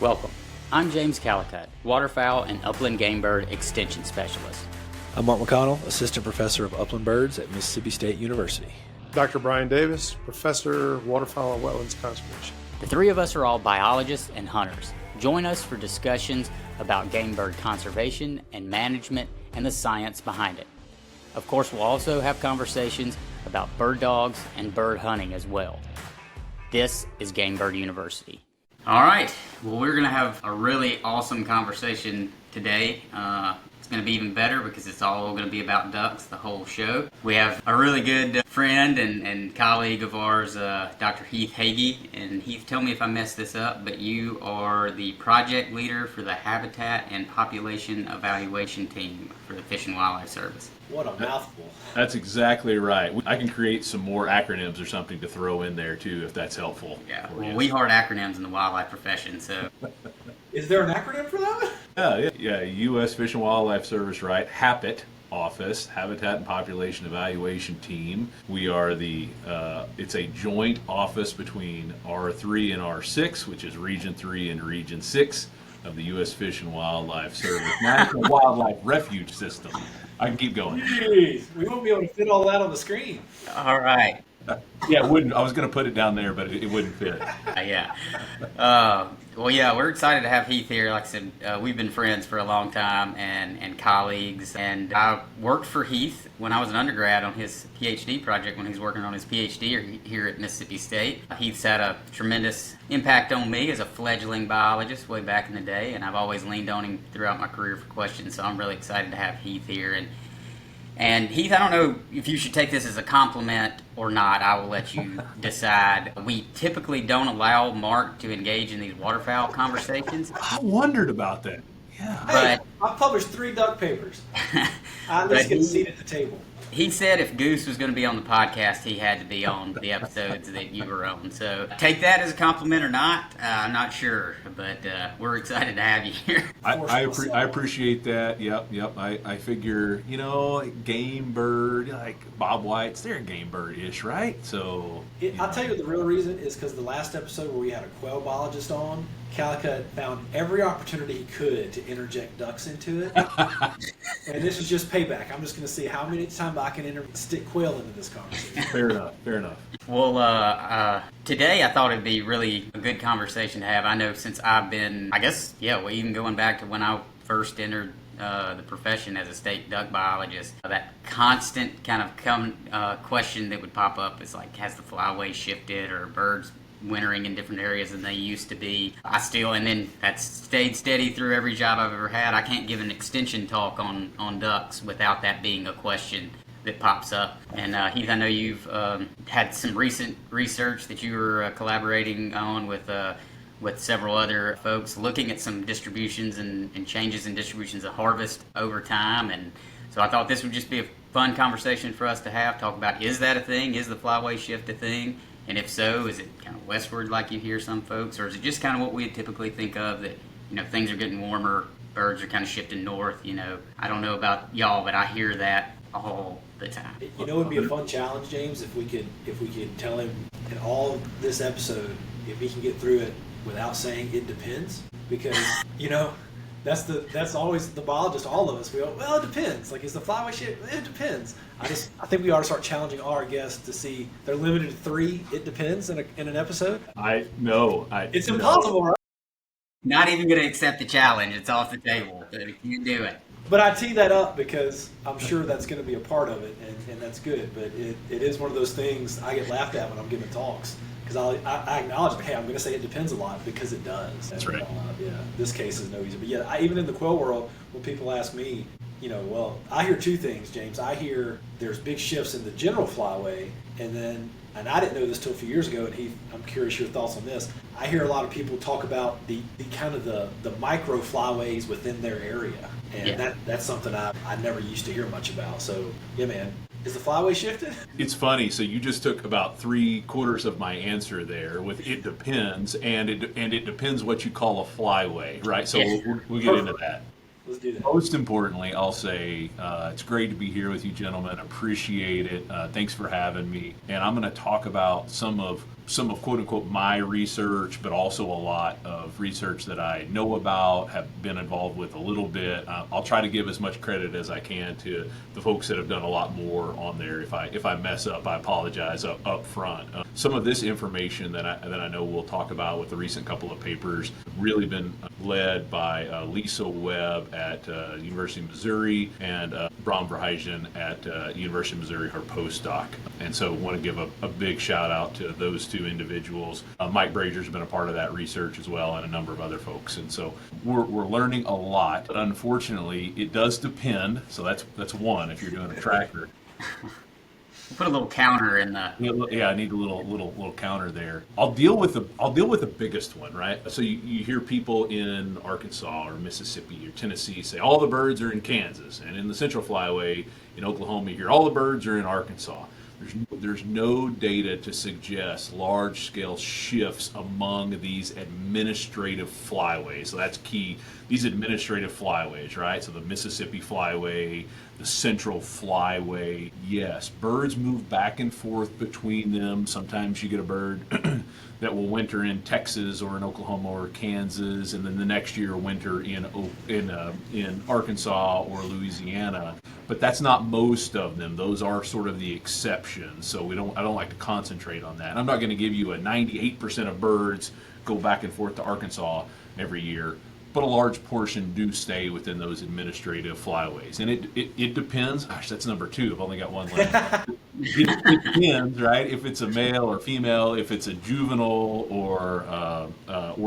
Welcome. I'm James Calicut, waterfowl and upland game bird extension specialist. I'm Mark McConnell, assistant professor of upland birds at Mississippi State University. Dr. Brian Davis, professor, waterfowl and wetlands conservation. The three of us are all biologists and hunters. Join us for discussions about game bird conservation and management and the science behind it. Of course, we'll also have conversations about bird dogs and bird hunting as well. This is Game Bird University. All right, well, we're going to have a really awesome conversation today. It's going to be even better because it's all going to be about ducks, the whole show. We have a really good friend and colleague of ours, Dr. Heath Hagy. And Heath, tell me if I messed this up, but you are the project leader for the Habitat and Population Evaluation Team for the Fish and Wildlife Service. What a mouthful. That's exactly right. I can create some more acronyms or something to throw in there too, if that's helpful. Yeah, well, we heart acronyms in the wildlife profession, so. Is there an acronym for that? Yeah, U.S. Fish and Wildlife Service, right? HAPIT office, Habitat and Population Evaluation Team. We are it's a joint office between R3 and R6, which is Region 3 and Region 6 of the U.S. Fish and Wildlife Service National Wildlife Refuge System. I can keep going. Jeez, we won't be able to fit all that on the screen. All right. Yeah, it wouldn't. I was going to put it down there, but it wouldn't fit. Yeah. Well, yeah, we're excited to have Heath here. Like I said, we've been friends for a long time and colleagues. And I worked for Heath when I was an undergrad on his PhD project when he was working on his PhD here at Mississippi State. Heath's had a tremendous impact on me as a fledgling biologist way back in the day, and I've always leaned on him throughout my career for questions. So I'm really excited to have Heath here. And Heath, I don't know if you should take this as a compliment or not. I will let you decide. We typically don't allow Mark to engage in these waterfowl conversations. I wondered about that. Yeah. Hey, I published 3 duck papers. I at least get a seat at the table. He said if Goose was going to be on the podcast, he had to be on the episodes that you were on. So take that as a compliment or not, I'm not sure. But we're excited to have you here. I appreciate that. Yep. I figure, game bird, like Bob White's, they're game bird-ish, right? So I'll tell you the real reason is because the last episode where we had a quail biologist on, Calicut found every opportunity he could to interject ducks into it. And this is just payback. I'm just going to see how many times I can stick quail into this conversation. Fair enough. Well, today I thought it'd be really a good conversation to have. I know since I've been, even going back to when I first entered the profession as a state duck biologist, that constant kind of question that would pop up is like, has the flyway shifted or birds wintering in different areas than they used to be? And then that's stayed steady through every job I've ever had. I can't give an extension talk on ducks without that being a question that pops up. And Heath, I know you've had some recent research that you were collaborating on with several other folks, looking at some distributions and changes in distributions of harvest over time. And so I thought this would just be a fun conversation for us to have, talk about, is that a thing? Is the flyway shift a thing? And if so, is it kind of westward like you hear some folks, or is it just kind of what we typically think of that, things are getting warmer, birds are kind of shifting north, I don't know about y'all, but I hear that all the time. It would be a fun challenge, James, if we could tell him in all this episode, if he can get through it without saying it depends, because, that's always the biologist, all of us. We go, well, it depends. Like, is the flyway shift? It depends. I think we ought to start challenging all our guests to see they're limited to 3. It depends in an episode. It's impossible, right? Not even going to accept the challenge. It's off the table. But if you do it. But I tee that up because I'm sure that's going to be a part of it, and that's good. But it is one of those things I get laughed at when I'm giving talks. Because I acknowledge, hey, I'm going to say it depends a lot because it does. That's right. This case is no easy. But even in the quail world, when people ask me, I hear 2 things, James. I hear there's big shifts in the general flyway, and I didn't know this till a few years ago, and Heath, I'm curious your thoughts on this. I hear a lot of people talk about the kind of the micro flyways within their area, and that's something I never used to hear much about. So, yeah, man. Is the flyway shifted? It's funny. So you just took about 3/4 of my answer there with it depends, and it depends what you call a flyway, right? So we'll get into that. Let's do that. Most importantly, I'll say it's great to be here with you, gentlemen. Appreciate it. Thanks for having me. And I'm going to talk about some of some of quote unquote my research, but also a lot of research that I know about, have been involved with a little bit. I'll try to give as much credit as I can to the folks that have done a lot more on there. If I mess up, I apologize up front. Some of this information that I know we'll talk about with the recent couple of papers really been led by Lisa Webb at University of Missouri and Bram Verheyen at University of Missouri, her postdoc. And so want to give a big shout out to those two individuals. Mike Brazier's been a part of that research as well, and a number of other folks. And so we're learning a lot, but unfortunately it does depend. So that's one, if you're doing a tracker. Put a little counter in the. Yeah, I need a little counter there. I'll deal with the biggest one, right? So you hear people in Arkansas or Mississippi or Tennessee say all the birds are in Kansas, and in the Central Flyway in Oklahoma, you hear all the birds are in Arkansas. There's no data to suggest large-scale shifts among these administrative flyways. So that's key. These administrative flyways, right? So the Mississippi Flyway, the Central Flyway. Yes, birds move back and forth between them. Sometimes you get a bird that will winter in Texas or in Oklahoma or Kansas, and then the next year winter in Arkansas or Louisiana. But that's not most of them. Those are sort of the exceptions. So I don't like to concentrate on that. I'm not going to give you a 98% of birds go back and forth to Arkansas every year, but a large portion do stay within those administrative flyways. And it depends. Gosh, that's number two. I've only got one left. It depends, right? If it's a male or female, if it's a juvenile or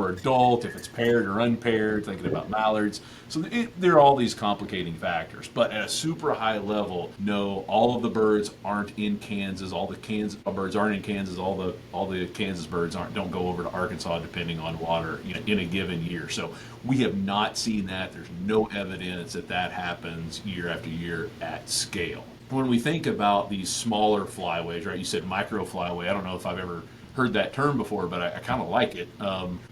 adult, if it's paired or unpaired, thinking about mallards. So there are all these complicating factors. But at a super high level, no, all of the birds aren't in Kansas. All the Kansas birds aren't in Kansas. All the Kansas birds don't go over to Arkansas depending on water in a given year. So we have not seen that. There's no evidence that happens year after year at scale. When we think about these smaller flyways, right? You said micro flyway. I don't know if I've ever heard that term before, but I kind of like it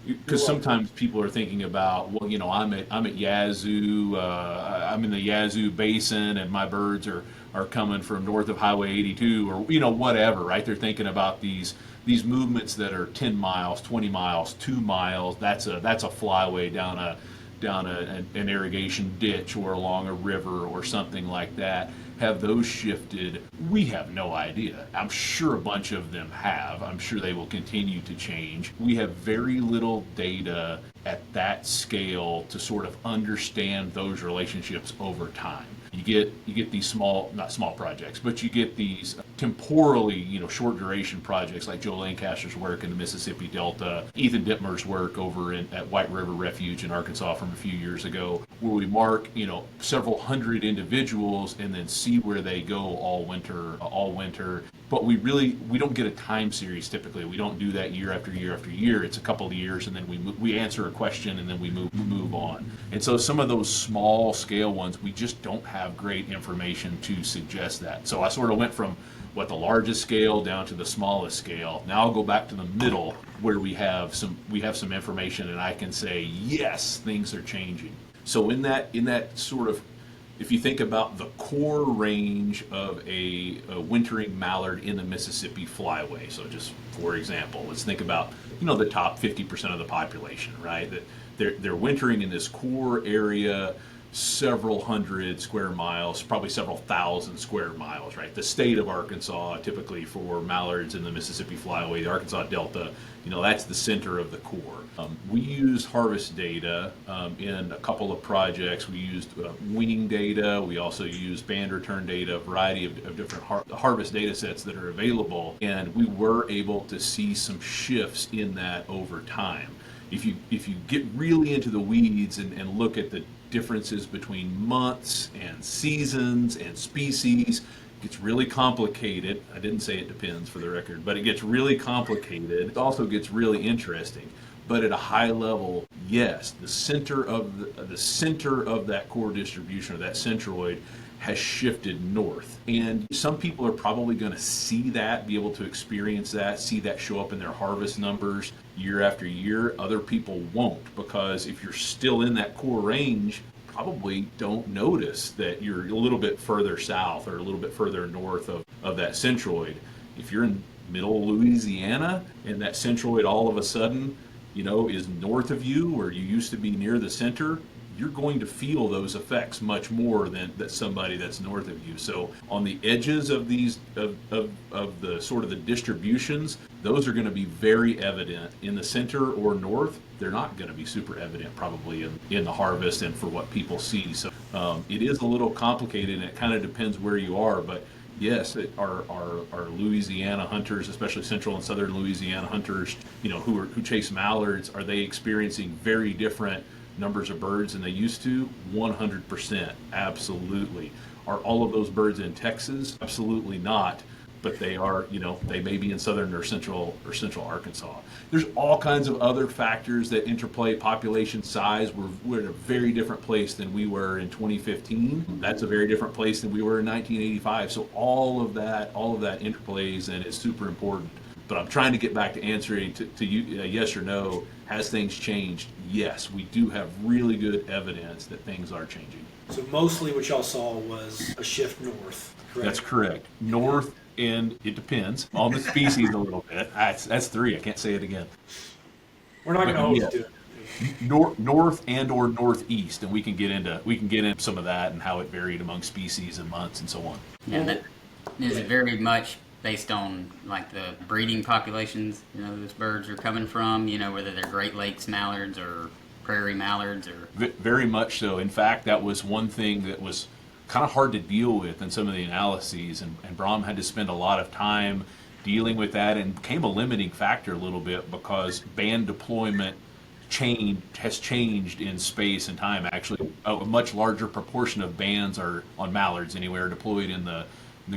because sometimes people are thinking about, well, I'm at Yazoo, I'm in the Yazoo Basin, and my birds are coming from north of Highway 82, or whatever, right? They're thinking about these movements that are 10 miles, 20 miles, 2 miles. That's a flyway down an irrigation ditch or along a river or something like that. Have those shifted? We have no idea. I'm sure a bunch of them have. I'm sure they will continue to change. We have very little data at that scale to sort of understand those relationships over time. You get these not small projects, but you get these temporally, short duration projects like Joe Lancaster's work in the Mississippi Delta, Ethan Dittmer's work over at White River Refuge in Arkansas from a few years ago, where we mark, several hundred individuals and then see where they go all winter. But we don't get a time series typically. We don't do that year after year after year. It's a couple of years, and then we answer a question, and then we move on. And so some of those small scale ones, we just don't have great information to suggest that. So I sort of went from the largest scale down to the smallest scale. Now I'll go back to the middle where we have some information, and I can say yes, things are changing. So in that sort of, if you think about the core range of a wintering mallard in the Mississippi Flyway, so just for example, let's think about the top 50% of the population, right? That they're wintering in this core area, several hundred square miles, probably several thousand square miles, right? The state of Arkansas, typically for mallards in the Mississippi Flyway, the Arkansas Delta, that's the center of the core. We used harvest data in a couple of projects. We used weaning data. We also used band return data, a variety of different harvest data sets that are available, and we were able to see some shifts in that over time. If you get really into the weeds and look at the differences between months and seasons and species, it gets really complicated. I didn't say it depends, for the record, but it gets really complicated. It also gets really interesting. But at a high level, yes, the center of that core distribution, or that centroid, has shifted north. And some people are probably going to see that, be able to experience that, see that show up in their harvest numbers year after year. Other people won't, because if you're still in that core range, probably don't notice that you're a little bit further south or a little bit further north of that centroid. If you're in middle Louisiana, and that centroid all of a sudden, is north of you, where you used to be near the center, you're going to feel those effects much more than that somebody that's north of you. So on the edges of these of the sort of the distributions, those are going to be very evident. In the center or north, they're not going to be super evident probably in the harvest and for what people see. So it is a little complicated, and it kind of depends where you are. But yes, our Louisiana hunters, especially central and southern Louisiana hunters, who chase mallards, are they experiencing very different numbers of birds than they used to? 100%, absolutely. Are all of those birds in Texas? Absolutely not. But they are, they may be in southern or central Arkansas. There's all kinds of other factors that interplay. Population size. We're in a very different place than we were in 2015. That's a very different place than we were in 1985. So all of that interplays, and it's super important. But I'm trying to get back to answering to you, yes or no. Has things changed? Yes, we do have really good evidence that things are changing. So mostly what y'all saw was a shift north, correct? That's correct. North, and it depends on the species a little bit. That's three. I can't say it again. We're not going to always do it. North and or northeast, and we can get into some of that and how it varied among species and months and so on. And that is it very much based on like the breeding populations, those birds are coming from, whether they're Great Lakes mallards or prairie mallards or... Very much so. In fact, that was one thing that was kind of hard to deal with in some of the analyses, and Brahm had to spend a lot of time dealing with that, and became a limiting factor a little bit because band deployment has changed in space and time. Actually, a much larger proportion of bands are on mallards anywhere deployed in the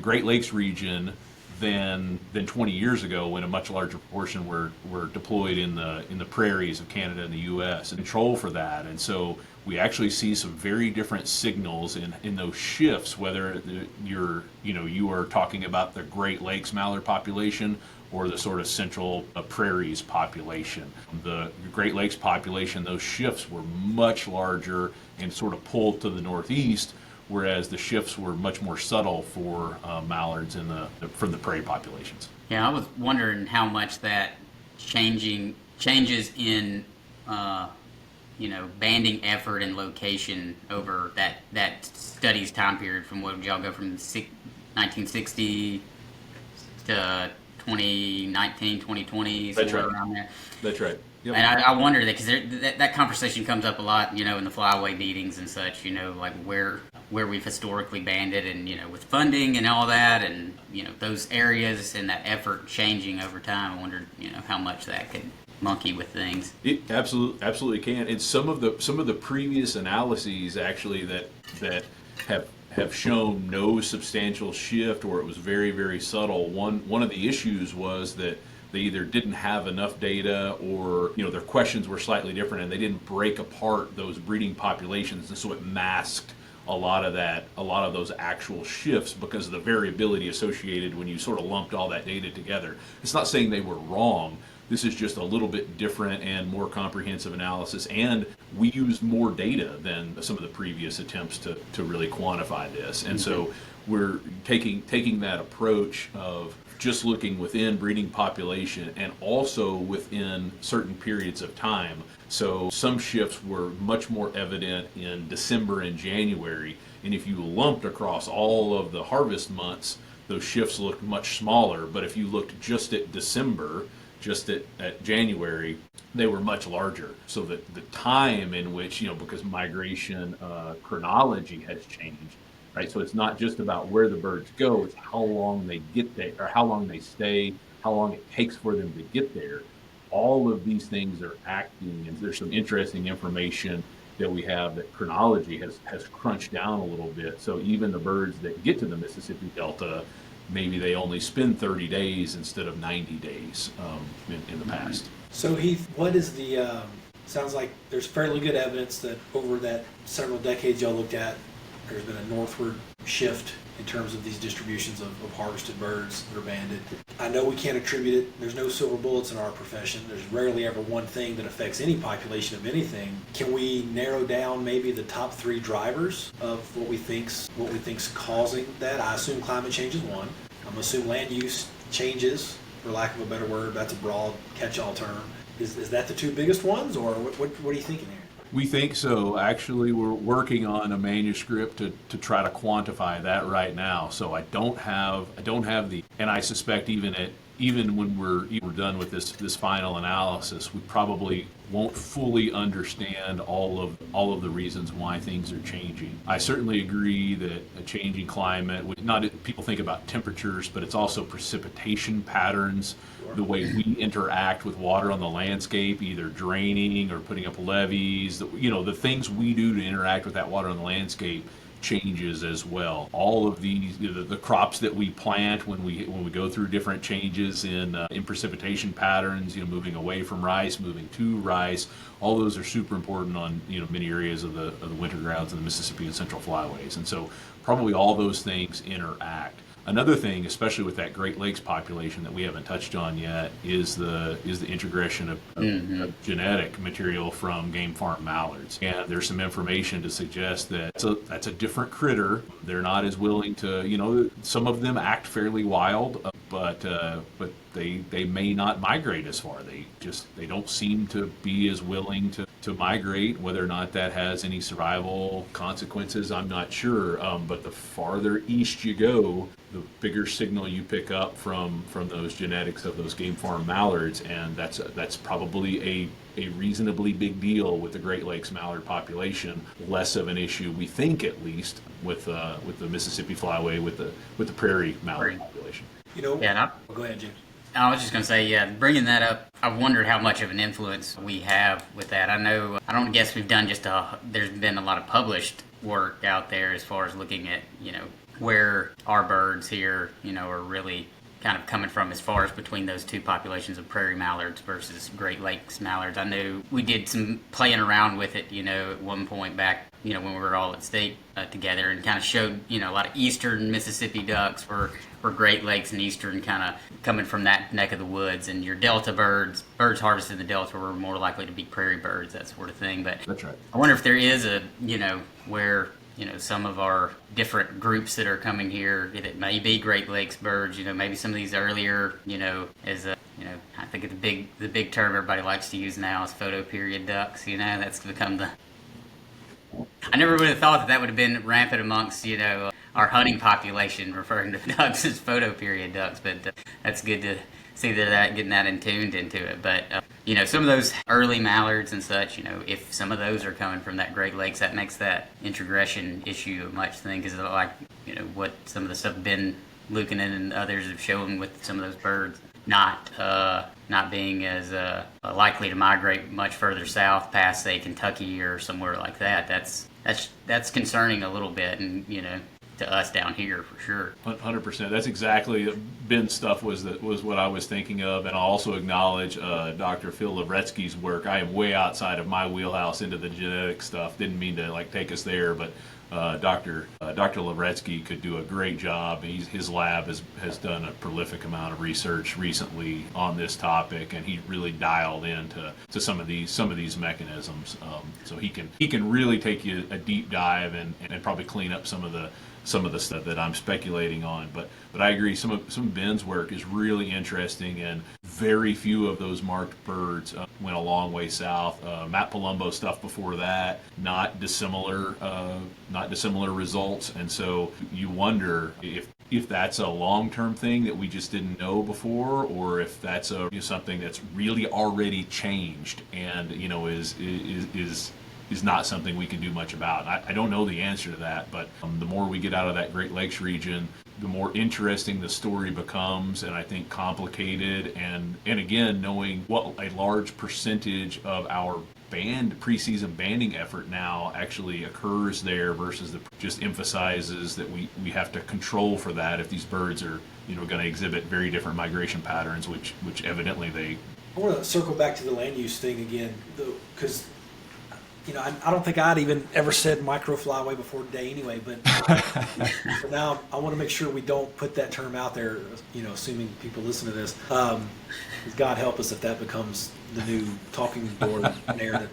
Great Lakes region than 20 years ago, when a much larger proportion were deployed in the prairies of Canada and the U.S. and control for that. And so we actually see some very different signals in those shifts, whether you are talking about the Great Lakes mallard population or the sort of central prairies population. The Great Lakes population, those shifts were much larger and sort of pulled to the northeast, whereas the shifts were much more subtle for mallards from the prairie populations. Yeah, I was wondering how much that changes in banding effort and location over that study's time period. From what y'all go from 1960 to 2019, 2020, That's somewhere right. around there. That's right. Yep. And I wonder that because that conversation comes up a lot, in the Flyway meetings and such, like where we've historically banded and, with funding and all that, and, those areas and that effort changing over time. I wondered, how much that could monkey with things. It absolutely can. And some of the previous analyses actually that have shown no substantial shift, or it was very, very subtle. One of the issues was that they either didn't have enough data, or their questions were slightly different, and they didn't break apart those breeding populations, and so it masked a lot of those actual shifts because of the variability associated when you sort of lumped all that data together. It's not saying they were wrong. This is just a little bit different and more comprehensive analysis, and we used more data than some of the previous attempts to really quantify this. And so we're taking that approach of just looking within breeding population and also within certain periods of time. So some shifts were much more evident in December and January, and if you lumped across all of the harvest months, those shifts looked much smaller. But if you looked just at December, just at January, they were much larger. So that the time in which, because migration chronology has changed, right? So it's not just about where the birds go, it's how long they get there, or how long they stay, how long it takes for them to get there. All of these things are acting, and there's some interesting information that we have that chronology has crunched down a little bit. So even the birds that get to the Mississippi Delta, maybe they only spend 30 days instead of 90 days in the past. So Heath, what is the, sounds like there's fairly good evidence that over that several decades y'all looked at, there's been a northward shift in terms of these distributions of harvested birds that are banded. I know we can't attribute it. There's no silver bullets in our profession. There's rarely ever one thing that affects any population of anything. Can we narrow down maybe the top three drivers of what we think's causing that? I assume climate change is one. I'm assuming land use changes for lack of a better word. That's a broad catch-all term. Is that the two biggest ones, or what are you thinking here? We think so. Actually, we're working on a manuscript to try to quantify that right now. So I don't have the, and I suspect even when we're done with this final analysis, we probably won't fully understand all of the reasons why things are changing. I certainly agree that a changing climate, people think about temperatures, but it's also precipitation patterns, the way we interact with water on the landscape, either draining or putting up levees, the things we do to interact with that water on the landscape changes as well. All of these, the crops that we plant when we go through different changes in precipitation patterns, moving away from rice, moving to rice, all those are super important on many areas of the winter grounds in the Mississippi and Central Flyways, and so probably all those things interact. Another thing, especially with that Great Lakes population that we haven't touched on yet, is the integration of genetic material from game farm mallards. And there's some information to suggest that that's a different critter. They're not as willing to, some of them act fairly wild, but they may not migrate as far. They don't seem to be as willing to migrate. Whether or not that has any survival consequences, I'm not sure. But the farther east you go, the bigger signal you pick up from those genetics of those game farm mallards, and that's probably a reasonably big deal with the Great Lakes mallard population. Less of an issue, we think, at least, with the Mississippi Flyway, with the prairie mallard population. Yeah. Go ahead, James. I was just going to say, bringing that up, I've wondered how much of an influence we have with that. I don't guess we've done there's been a lot of published work out there as far as looking at, where our birds here, are really kind of coming from as far as between those two populations of prairie mallards versus Great Lakes mallards. I know we did some playing around with it, at one point back, when we were all at state together, and kind of showed, a lot of eastern Mississippi ducks were Great Lakes, and eastern kind of coming from that neck of the woods, and your Delta birds harvested in the Delta were more likely to be prairie birds, that sort of thing. But that's right. I wonder if there is where some of our different groups that are coming here, it may be Great Lakes birds, maybe some of these earlier, I think the big term everybody likes to use now is photoperiod ducks, that's become I never would have thought that would have been rampant amongst, our hunting population, referring to ducks as photoperiod ducks, but that's good to see that getting that tuned into it. But some of those early mallards and such, if some of those are coming from that Great Lakes, that makes that introgression issue a much thing, because what some of the stuff Ben Lucanen and others have shown with some of those birds not being as likely to migrate much further south past, say, Kentucky or somewhere like that. That's concerning a little bit, and to us down here for sure. 100%. That's exactly Ben's stuff was what I was thinking of, and I'll also acknowledge Dr. Phil Lavretsky's work. I am way outside of my wheelhouse into the genetic stuff. Didn't mean to take us there, but Dr. Lavretsky could do a great job. His lab has done a prolific amount of research recently on this topic, and he really dialed into some of these mechanisms. So he can really take you a deep dive and probably clean up some of the stuff that I'm speculating on. But I agree, some of Ben's work is really interesting, and very few of those marked birds went a long way south. Matt Palumbo stuff before that, not dissimilar results, and so you wonder if that's a long-term thing that we just didn't know before, or if that's something that's really already changed and is not something we can do much about. I don't know the answer to that, but the more we get out of that Great Lakes region, the more interesting the story becomes, and I think complicated, and again, knowing what a large percentage of our preseason banding effort now actually occurs there versus just emphasizes that we have to control for that if these birds are going to exhibit very different migration patterns, which evidently they. I want to circle back to the land use thing again, because I don't think I'd even ever said micro flyway before today anyway, but for now I want to make sure we don't put that term out there, assuming people listen to this. God help us if that becomes the new talking board narrative.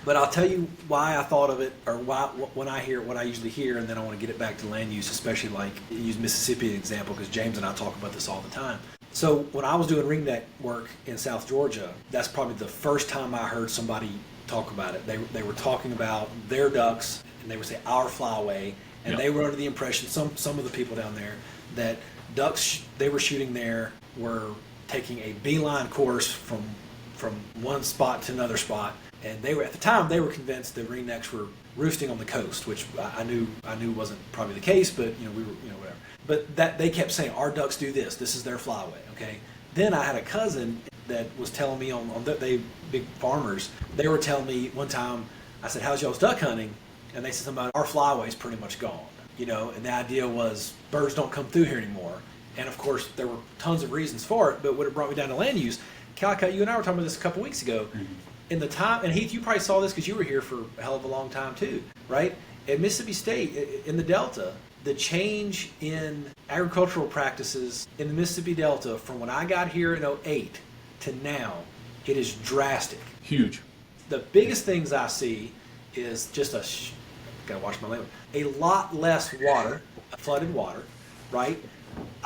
But I'll tell you why I thought of it, or when I hear what I usually hear, and then I want to get it back to land use, especially use Mississippi as an example, because James and I talk about this all the time. So when I was doing ringneck work in South Georgia, that's probably the first time I heard somebody talk about it. They were talking about their ducks, and they would say our flyway, and they were under the impression, some of the people down there, that ducks they were shooting there were taking a beeline course from one spot to another spot, and they were, at the time, they were convinced that ringnecks were roosting on the coast, which I knew wasn't probably the case, but we were whatever. But that they kept saying our ducks do this. This is their flyway. Okay. Then I had a cousin that was telling me they big farmers. They were telling me one time. I said, "How's y'all's duck hunting?" And they said something about our flyway's pretty much gone. And the idea was birds don't come through here anymore. And of course, there were tons of reasons for it. But what it brought me down to land use. Calicut, you and I were talking about this a couple weeks ago. Mm-hmm. In the time, and Heath, you probably saw this because you were here for a hell of a long time too, right? At Mississippi State, in the Delta, the change in agricultural practices in the Mississippi Delta from when I got here in 2008 to now, it is drastic. Huge. The biggest things I see is just gotta watch my language, a lot less water, flooded water, right?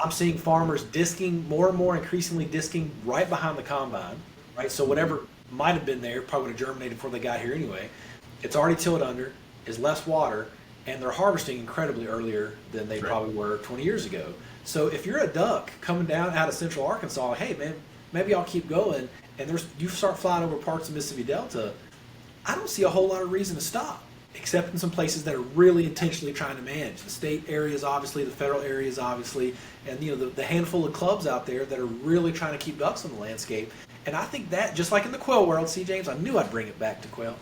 I'm seeing farmers disking more and more, increasingly disking right behind the combine, right? So whatever might have been there probably would have germinated before they got here anyway. It's already tilled under, is less water, and they're harvesting incredibly earlier than they probably were 20 years ago. So if you're a duck coming down out of central Arkansas, hey man, maybe I'll keep going, and you start flying over parts of Mississippi Delta, I don't see a whole lot of reason to stop, except in some places that are really intentionally trying to manage. The state areas, obviously, the federal areas, obviously, and the handful of clubs out there that are really trying to keep ducks on the landscape. And I think that, just like in the quail world, see, James, I knew I'd bring it back to quail.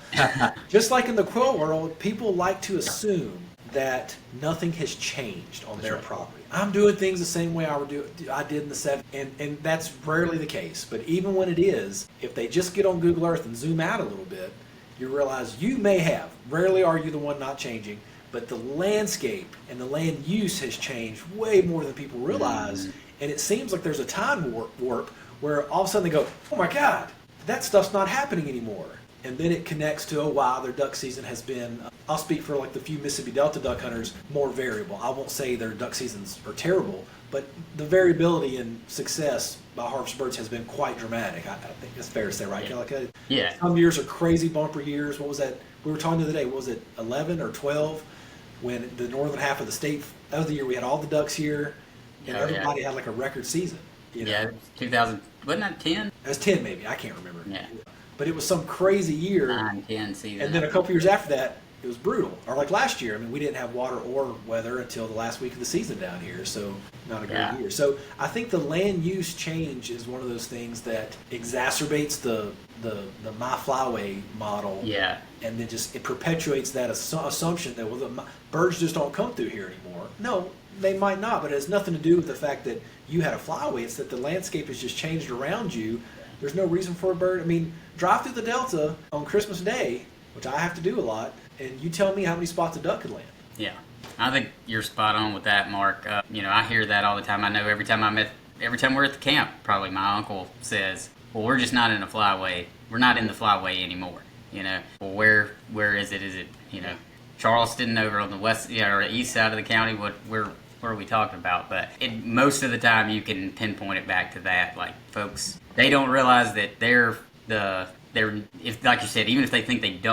Just like in the quail world, people like to assume that nothing has changed on their property. I'm doing things the same way I did in the 70s, and that's rarely the case. But even when it is, if they just get on Google Earth and zoom out a little bit, you realize you may have. Rarely are you the one not changing, but the landscape and the land use has changed way more than people realize. Mm-hmm. And it seems like there's a time warp where all of a sudden they go, oh my God, that stuff's not happening anymore. And then it connects to, oh wow, their duck season has been, I'll speak for like the few Mississippi Delta duck hunters, more variable. I won't say their duck seasons are terrible, but the variability in success by harvest birds has been quite dramatic. I think that's fair to say, right, Calicut? Yeah. Some years are crazy bumper years. What was that? We were talking the other day, what was it, 11 or 12? When the northern half of the state, that was the year we had all the ducks here, and everybody had like a record season. Yeah, 2000, wasn't that 10? It was 10 maybe, I can't remember. Yeah. But it was some crazy year. 9, 10 season. And then a couple years after that, it was brutal. Or like last year, I mean, we didn't have water or weather until the last week of the season down here, so not a great year. So I think the land use change is one of those things that exacerbates the my flyway model. Yeah. And then just it perpetuates that assumption that, well, the birds just don't come through here anymore. No, they might not, but it has nothing to do with the fact that you had a flyway. It's that the landscape has just changed around you. There's no reason for a bird. I mean, drive through the Delta on Christmas Day, which I have to do a lot, and you tell me how many spots a duck could land. Yeah, I think you're spot on with that, Mark. I hear that all the time. I know every time we're at the camp, probably my uncle says, well, we're just not in a flyway. We're not in the flyway anymore. Well, where is it? Is it, Charleston over on the west, or east side of the county? What are we talking about? But most of the time you can pinpoint it back to that. Like, folks, they don't realize that if, like you said, even if they think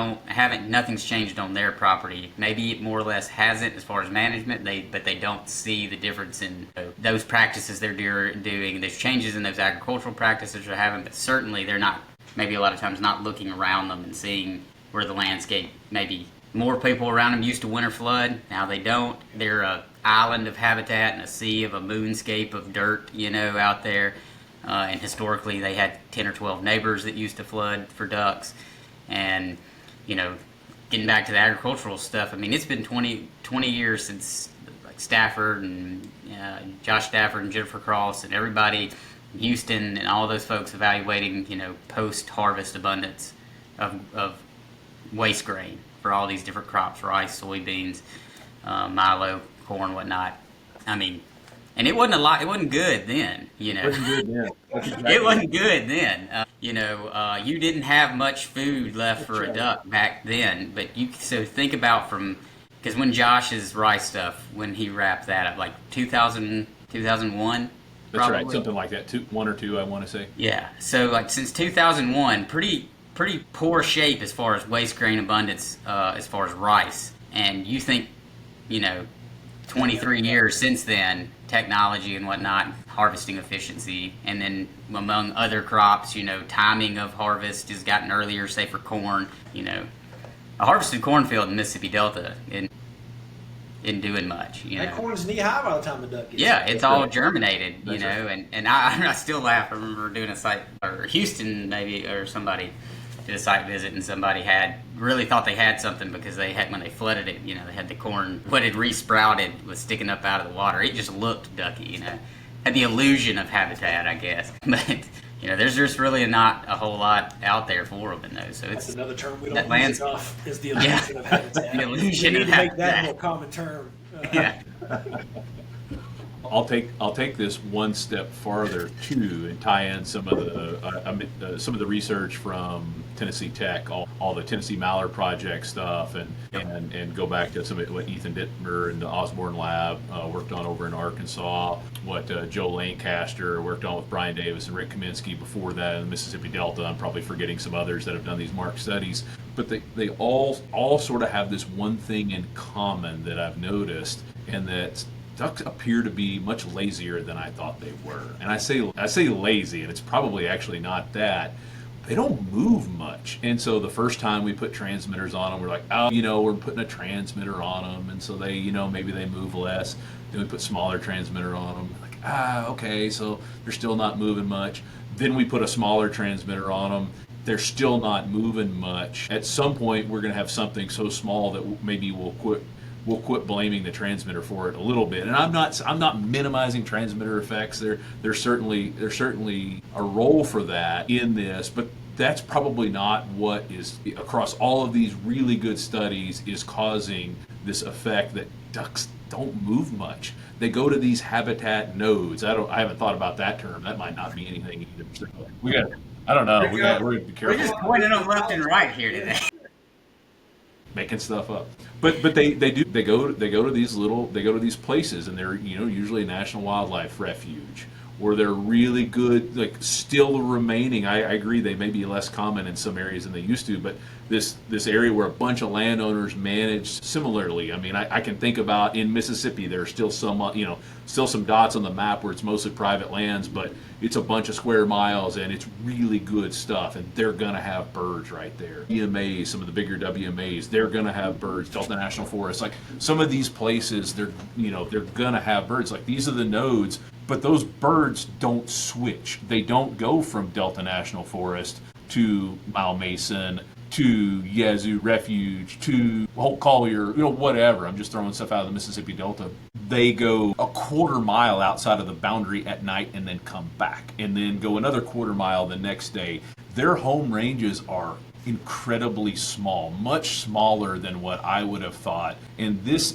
nothing's changed on their property, maybe it more or less hasn't as far as management, but they don't see the difference in those practices they're doing. There's changes in those agricultural practices they're having, but certainly they're not, maybe a lot of times, not looking around them and seeing where the landscape, maybe more people around them used to winter flood, now they don't. They're an island of habitat and a sea of a moonscape of dirt, out there. And historically, they had 10 or 12 neighbors that used to flood for ducks. And, getting back to the agricultural stuff, I mean, it's been 20 years since like Stafford and Josh Stafford and Jennifer Cross and everybody in Houston and all those folks evaluating, post-harvest abundance of waste grain for all these different crops, rice, soybeans, milo, corn, whatnot. I mean, and it wasn't a lot. It wasn't good then, It wasn't good then. It wasn't good then. You didn't have much food left for a duck back then. But so think about because when Josh's rice stuff, when he wrapped that up, like 2000, 2001, That's right, probably. something like that. One or two, I want to say. Yeah. So like since 2001, pretty poor shape as far as waste grain abundance, as far as rice. And you think, you know, 23 years since then, technology and whatnot, harvesting efficiency, and then among other crops, you know, timing of harvest has gotten earlier, say for corn. You know, a harvested cornfield in Mississippi Delta isn't doing much. You know, That corn's knee high by the time the duck gets yeah, there. it's all germinated, you That's know, and I still laugh. I remember doing a site, or Houston maybe, or somebody did a site visit, and somebody really thought they had something because they had, when they flooded it, you know, they had the corn, what had resprouted was sticking up out of the water. It just looked ducky, you know, had the illusion of habitat, I guess. But you know, there's just really not a whole lot out there for them in those. So That's it's another term we that don't use lands- enough, is the illusion of habitat. The illusion we need of to make that habitat. more common term. yeah. I'll take this one step farther too, and tie in some of the research from Tennessee Tech, all the Tennessee Mallard Project stuff, and go back to some of what Ethan Dittmer and the Osborne Lab worked on over in Arkansas, what Joe Lancaster worked on with Brian Davis and Rick Kaminsky before that in the Mississippi Delta. I'm probably forgetting some others that have done these marked studies, but they all sort of have this one thing in common that I've noticed, and that ducks appear to be much lazier than I thought they were. And I say lazy, and it's probably actually not that. They don't move much. And so the first time we put transmitters on them, we're like, oh, you know, we're putting a transmitter on them, and so they, you know, maybe they move less. Then we put smaller transmitter on them, like, okay, so they're still not moving much. Then we put a smaller transmitter on them. They're still not moving much. At some point, we're going to have something so small that maybe we'll quit blaming the transmitter for it a little bit. And I'm not minimizing transmitter effects. There's certainly a role for that in this, but that's probably not what is, across all of these really good studies, is causing this effect that ducks don't move much. They go to these habitat nodes. I haven't thought about that term. That might not be anything either. I don't know. We're gonna be careful. We're just pointing them left and right here today. Making stuff up, but they go to these places, and they're, you know, usually a national wildlife refuge, or they're really good, like still remaining. I agree, they may be less common in some areas than they used to, but this area where a bunch of landowners manage similarly. I mean, I can think about in Mississippi, there's still some dots on the map where it's mostly private lands, but it's a bunch of square miles, and it's really good stuff, and they're gonna have birds right there. WMAs, some of the bigger WMAs, they're gonna have birds. Delta National Forest, like some of these places, they're gonna have birds. Like, these are the nodes, but those birds don't switch. They don't go from Delta National Forest to Mile Mason to Yazoo Refuge to Holt Collier, you know, whatever. I'm just throwing stuff out of the Mississippi Delta. They go a quarter mile outside of the boundary at night and then come back, and then go another quarter mile the next day. Their home ranges are incredibly small, much smaller than what I would have thought. And this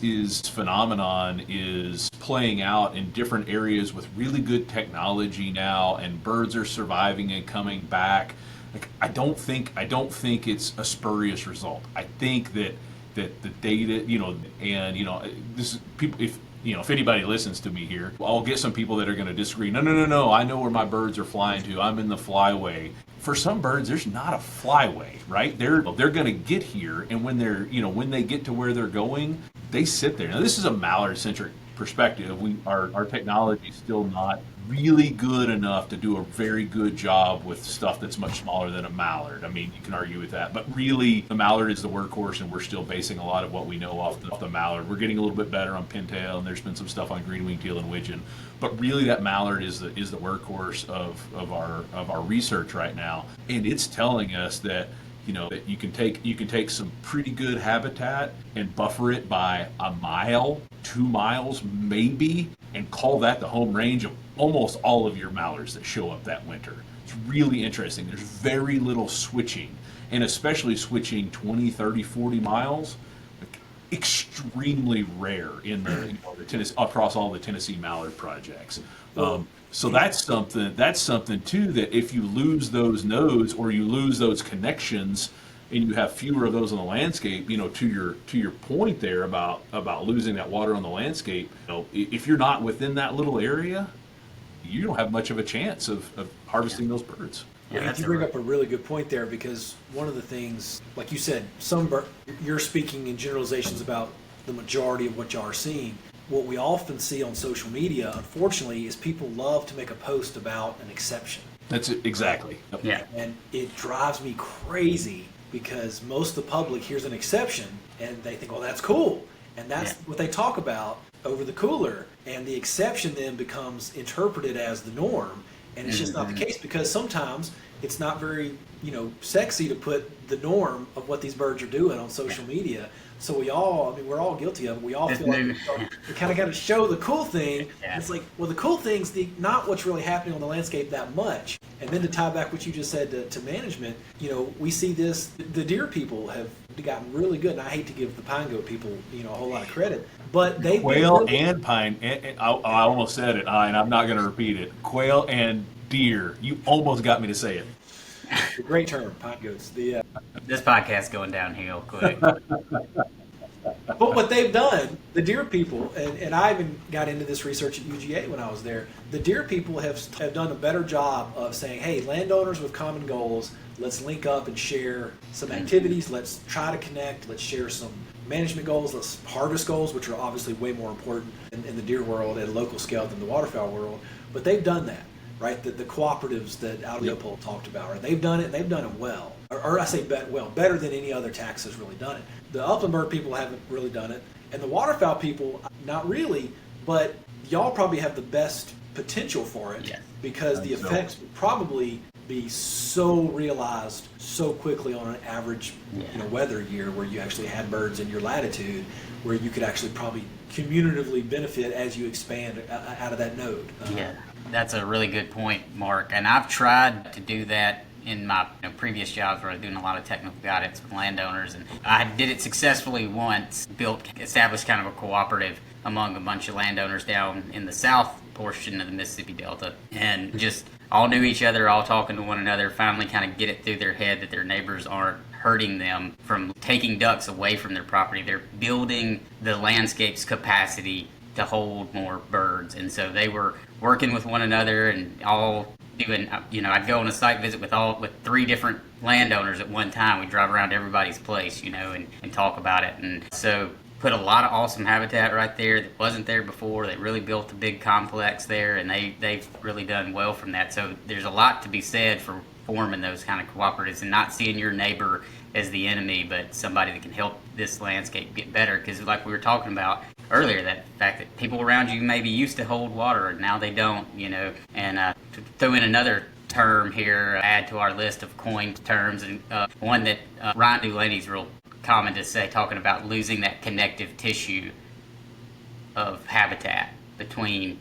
phenomenon is playing out in different areas with really good technology now, and birds are surviving and coming back. Like, I don't think it's a spurious result. I think that the data, you know, and, you know, this is people, if anybody listens to me here, I'll get some people that are going to disagree. No, I know where my birds are flying to. I'm in the flyway. For some birds, there's not a flyway, right? They're going to get here, and when they get to where they're going, they sit there. Now, this is a mallard-centric perspective. Our technology is still not really good enough to do a very good job with stuff that's much smaller than a mallard. I mean, you can argue with that, but really the mallard is the workhorse, and we're still basing a lot of what we know off the mallard. We're getting a little bit better on pintail, and there's been some stuff on green-winged teal and widgeon, but really that mallard is the workhorse of our research right now, and it's telling us that, you know, that you can take some pretty good habitat and buffer it by a mile, 2 miles maybe, and call that the home range of almost all of your mallards that show up that winter. It's really interesting. There's very little switching, and especially switching 20, 30, 40 miles, extremely rare in the Tennessee, across all the Tennessee mallard projects. So that's something too, that if you lose those nodes, or you lose those connections, and you have fewer of those on the landscape, you know, to your point there about losing that water on the landscape, you know, if you're not within that little area, you don't have much of a chance of harvesting those birds. Yeah, You bring up a really good point there, because one of the things, like you said, you're speaking in generalizations about the majority of what y'all are seeing. What we often see on social media, unfortunately, is people love to make a post about an exception. That's it, exactly. Yeah. And it drives me crazy, because most of the public hears an exception and they think, well, that's cool. And that's what they talk about over the cooler. And the exception then becomes interpreted as the norm. And it's just not the case, because sometimes it's not very, sexy to put the norm of what these birds are doing on social media. So we're all guilty of it. We all feel like we kind of got to show the cool thing. Yeah. It's like, well, the cool thing's not what's really happening on the landscape that much. And then to tie back what you just said to management, we see this, the deer people have gotten really good, and I hate to give the pine goat people, a whole lot of credit, but they Quail and pine, and I almost said it, and I'm not going to repeat it. Quail and deer. You almost got me to say it. Great term, pine goats. This podcast's going downhill quick. But what they've done, the deer people, and I even got into this research at UGA when I was there, the deer people have done a better job of saying, hey, landowners with common goals, let's link up and share some activities, let's try to connect, let's share some management goals, let's harvest goals, which are obviously way more important in the deer world at a local scale than the waterfowl world. But they've done that, right? The cooperatives that Al Leopold talked about, right? They've done it, and they've done it well. Or I say better than any other tax has really done it. The upland bird people haven't really done it, and the waterfowl people, not really, but y'all probably have the best potential for it, because the effects would probably be so realized so quickly on an average weather year, where you actually had birds in your latitude, where you could actually probably communitively benefit as you expand out of that node. Yeah, that's a really good point, Mark. And I've tried to do that in my previous jobs, where I was doing a lot of technical guidance with landowners, and I did it successfully once. Established kind of a cooperative among a bunch of landowners down in the south portion of the Mississippi Delta, and just all knew each other, all talking to one another. Finally, kind of get it through their head that their neighbors aren't hurting them from taking ducks away from their property. They're building the landscape's capacity to hold more birds, and so they were working with one another and all doing, I'd go on a site visit with 3 different landowners at one time. We'd drive around to everybody's place, and talk about it. And so put a lot of awesome habitat right there that wasn't there before. They really built a big complex there, and they've really done well from that. So there's a lot to be said for forming those kind of cooperatives and not seeing your neighbor as the enemy, but somebody that can help this landscape get better. Because like we were talking about earlier, that fact that people around you maybe used to hold water and now they don't, and to throw in another term here, add to our list of coined terms, and one that Ryan Dulaney's real common to say, talking about losing that connective tissue of habitat between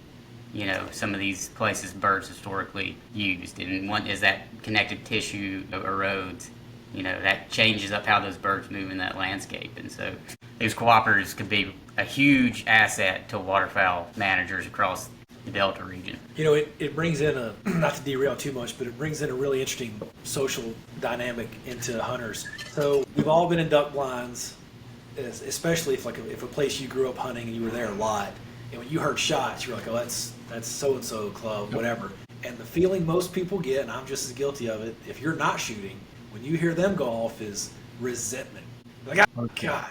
some of these places birds historically used, and one is that connective tissue erodes, that changes up how those birds move in that landscape. And so these cooperatives could be a huge asset to waterfowl managers across the Delta region. It brings in not to derail too much, but it brings in a really interesting social dynamic into hunters. So we've all been in duck blinds, especially if a place you grew up hunting and you were there a lot, and when you heard shots, you're like, oh, that's so-and-so club, whatever. And the feeling most people get, and I'm just as guilty of it, if you're not shooting, when you hear them go off, is resentment. Like, oh, God,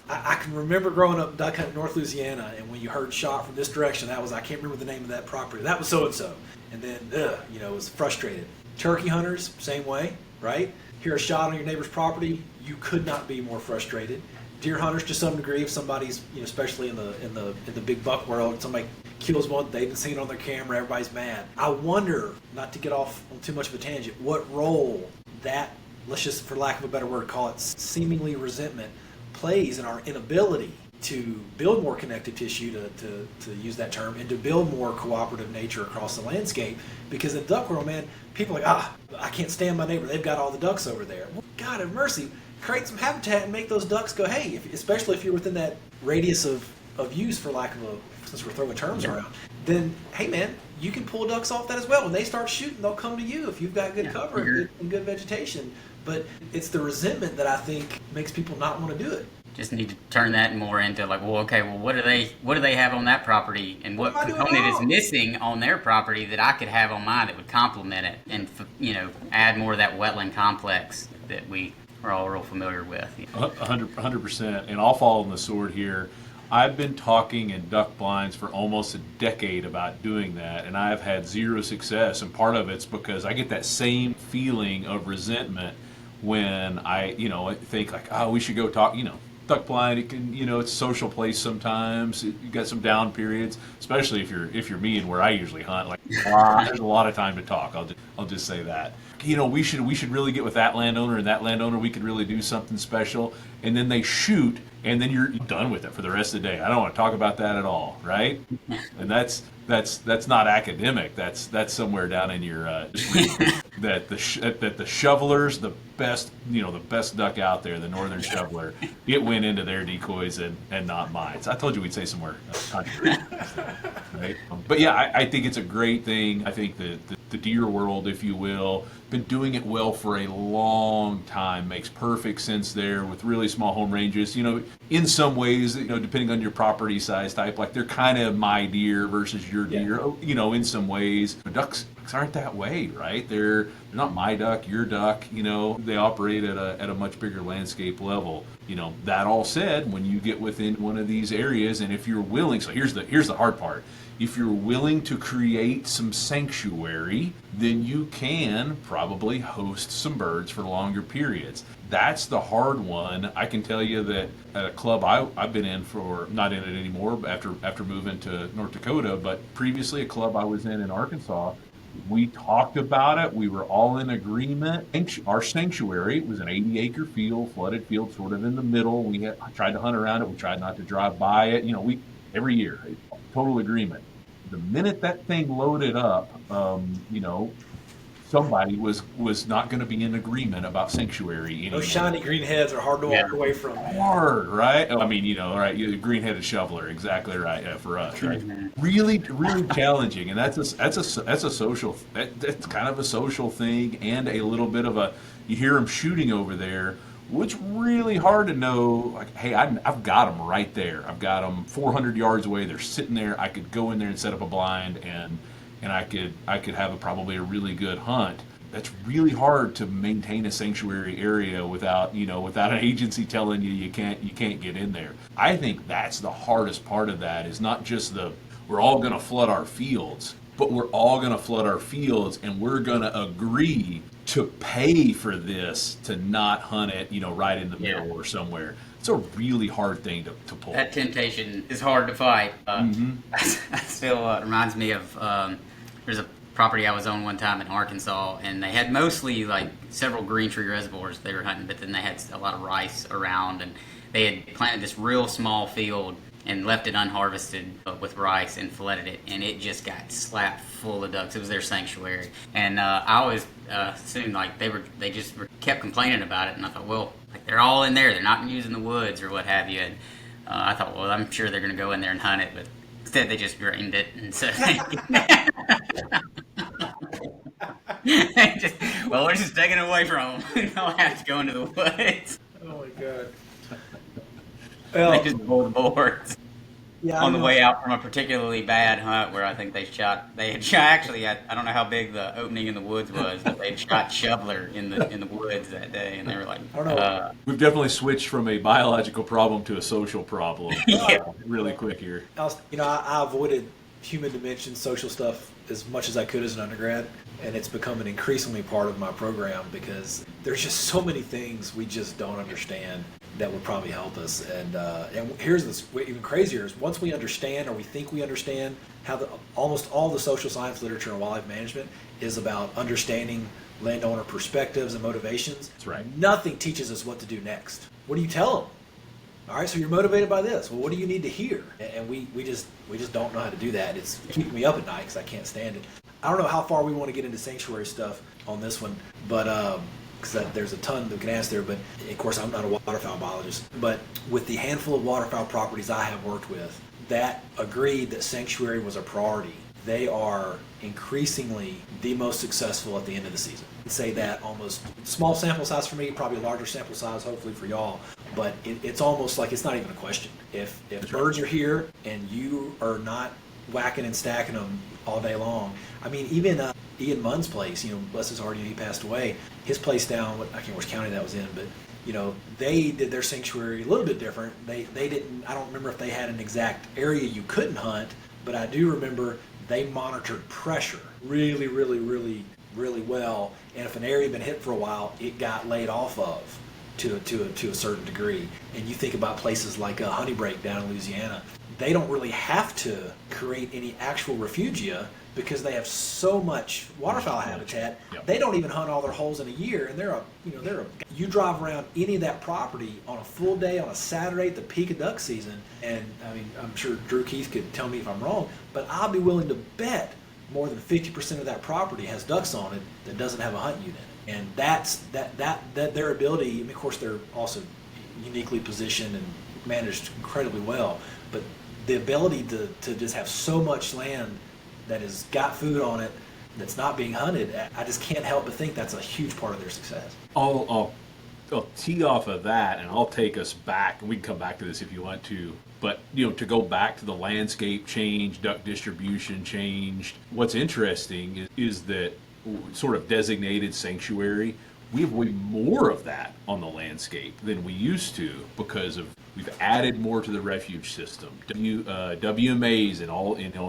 I can remember growing up duck hunting in North Louisiana, and when you heard shot from this direction, that was, I can't remember the name of that property, that was so-and-so. And then, it was frustrated. Turkey hunters, same way, right? Hear a shot on your neighbor's property, you could not be more frustrated. Deer hunters, to some degree, if somebody's, especially in the big buck world, somebody kills one, they haven't seen it on their camera, everybody's mad. I wonder, not to get off on too much of a tangent, what role that, let's just, for lack of a better word, call it seemingly resentment, plays in our inability to build more connective tissue, to use that term, and to build more cooperative nature across the landscape. Because in the duck world, man, people are like, I can't stand my neighbor, they've got all the ducks over there. Well, God have mercy, create some habitat and make those ducks go, hey, especially if you're within that radius of use, for lack of since we're throwing terms around, then, hey man, you can pull ducks off that as well. When they start shooting, they'll come to you if you've got good cover and good vegetation. But it's the resentment that I think makes people not want to do it. just need to turn that more into like, well, okay, well, what do they have on that property, and what What am I doing component is wrong? missing on their property that I could have on mine that would complement it, and add more of that wetland complex that we are all real familiar with. 100%. And I'll fall on the sword here. I've been talking in duck blinds for almost a decade about doing that, and I've had zero success. And part of it's because I get that same feeling of resentment when I think like, oh, we should go talk, duck blind. It can, it's a social place sometimes. You got some down periods, especially if you're me and where I usually hunt. Like, there's a lot of time to talk. I'll just say that. We should really get with that landowner and that landowner. We could really do something special. And then they shoot, and then you're done with it for the rest of the day. I don't want to talk about that at all, right? And that's not academic. That's somewhere down in your that the shovelers, the best duck out there, the northern shoveler, it went into their decoys and not mine. So I told you we'd say somewhere controversial, right? But yeah, I think it's a great thing. I think that the deer world, if you will, been doing it well for a long time. Makes perfect sense there with really small home ranges. In some ways, depending on your property size type, like they're kind of my deer versus your deer. In some ways, but ducks aren't that way, right? They're not my duck, your duck. They operate at a much bigger landscape level. That all said, when you get within one of these areas, and if you're willing, so here's the hard part. If you're willing to create some sanctuary, then you can probably host some birds for longer periods. That's the hard one. I can tell you that at a club I've been in for, not in it anymore after moving to North Dakota, but previously a club I was in Arkansas, we talked about it. We were all in agreement. Our sanctuary was an 80-acre field, flooded field, sort of in the middle. I tried to hunt around it. We tried not to drive by it. Every year, total agreement. The minute that thing loaded up, somebody was not going to be in agreement about sanctuary anymore. Those shiny green heads are hard to walk away from. Hard, right? I mean, right? You're the green-headed shoveler, exactly right for us, right? Really, really challenging, and that's a social. That's kind of a social thing, and a little bit of a. You hear them shooting over there. It's really hard to know, like, hey, I've got them right there. I've got them 400 yards away. They're sitting there. I could go in there and set up a blind, and I could have probably a really good hunt. That's really hard to maintain a sanctuary area without an agency telling you can't get in there. I think that's the hardest part of that, is not just we're all going to flood our fields, but we're all going to flood our fields, and we're going to agree to pay for this, to not hunt it, right in the middle or somewhere. It's a really hard thing to pull. That temptation is hard to fight. That still reminds me of there's a property I was on one time in Arkansas, and they had mostly like several green tree reservoirs they were hunting, but then they had a lot of rice around, and they had planted this real small field and left it unharvested with rice and flooded it, and it just got slapped full of ducks. It was their sanctuary, and I always assumed like they just kept complaining about it, and I thought, well, like they're all in there, they're not using the woods or what have you, and I thought, well, I'm sure they're going to go in there and hunt it, but instead they just drained it, and so we're just taking it away from them. They'll have to go into the woods. Oh my god. They just pulled the boards on the know. way out from a particularly bad hunt where I think they had shot, actually, I don't know how big the opening in the woods was, but they shot shoveler in the woods that day, and they were like, I don't know. We've definitely switched from a biological problem to a social problem really quick here. I avoided human dimension, social stuff as much as I could as an undergrad, and it's become an increasingly part of my program because there's just so many things we just don't understand that would probably help us. And here's this even crazier is once we understand, or we think we understand, how almost all the social science literature on wildlife management is about understanding landowner perspectives and motivations. That's right. Nothing teaches us what to do next. What do you tell them? All right, so you're motivated by this. Well, what do you need to hear? And we just don't know how to do that. It's keeping me up at night because I can't stand it. I don't know how far we want to get into sanctuary stuff on this one, but because there's a ton that we can ask there. But of course, I'm not a waterfowl biologist. But with the handful of waterfowl properties I have worked with, that agreed that sanctuary was a priority. they are increasingly the most successful at the end of the season. I'd say that almost small sample size for me, probably a larger sample size hopefully for y'all, but it's almost like it's not even a question. If birds are here and you are not whacking and stacking them all day long, I mean, even Ian Munn's place, bless his heart, he passed away. His place down, I can't remember which county that was in, but they did their sanctuary a little bit different. They didn't. I don't remember if they had an exact area you couldn't hunt, but I do remember they monitored pressure really, really, really, really well. And if an area had been hit for a while, it got laid off of to a certain degree. And you think about places like Honey Break down in Louisiana, they don't really have to create any actual refugia because they have so much waterfowl habitat. Yep. They don't even hunt all their holes in a year, and you drive around any of that property on a full day on a Saturday at the peak of duck season, and I mean, I'm sure Drew Keith could tell me if I'm wrong, but I'll be willing to bet more than 50% of that property has ducks on it that doesn't have a hunt unit. And that's their ability. I mean, of course, they're also uniquely positioned and managed incredibly well, but the ability to just have so much land that has got food on it that's not being hunted, I just can't help but think that's a huge part of their success. I'll tee off of that, and I'll take us back, and we can come back to this if you want to. But to go back to the landscape change, duck distribution changed. What's interesting is that sort of designated sanctuary, we have way more of that on the landscape than we used to because we've added more to the refuge system. WMAs in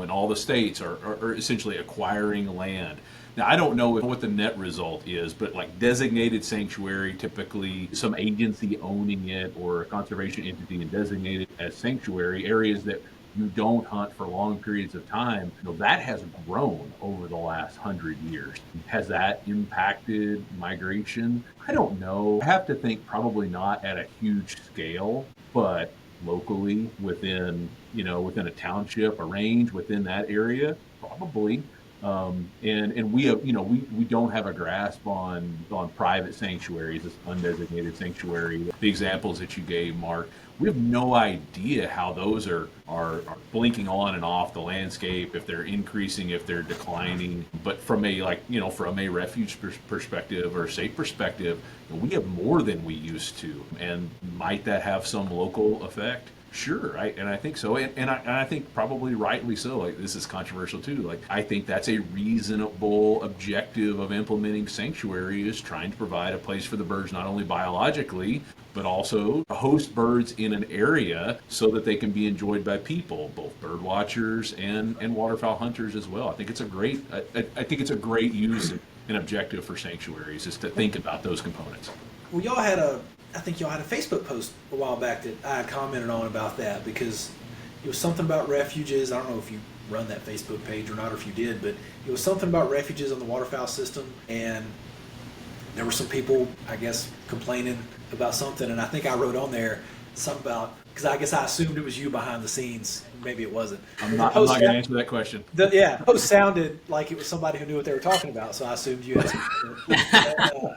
all the states are essentially acquiring land. Now, I don't know what the net result is, but like designated sanctuary, typically some agency owning it or a conservation entity and designated as sanctuary areas that you don't hunt for long periods of time, that has grown over the last 100 years. Has that impacted migration? I don't know. I have to think probably not at a huge scale, but locally within a township, a range within that area, probably. And we have, we don't have a grasp on private sanctuaries, this undesignated sanctuary. The examples that you gave, Mark, we have no idea how those are blinking on and off the landscape, if they're increasing, if they're declining. But from a refuge perspective or state perspective, we have more than we used to. And might that have some local effect? Sure, and I think so, and I think probably rightly so. Like, this is controversial too. Like, I think that's a reasonable objective of implementing sanctuary, is trying to provide a place for the birds, not only biologically, but also to host birds in an area so that they can be enjoyed by people, both bird watchers and waterfowl hunters as well. I think it's a great use and objective for sanctuaries, is to think about those components. Well, I think y'all had a Facebook post a while back that I commented on about that, because it was something about refuges. I don't know if you run that Facebook page or not, or if you did, but it was something about refuges on the waterfowl system, and there were some people, I guess, complaining about something, and I think I wrote on there something about, because I guess I assumed it was you behind the scenes. Maybe it wasn't. I'm not going to answer that question. The post sounded like it was somebody who knew what they were talking about, so I assumed you had.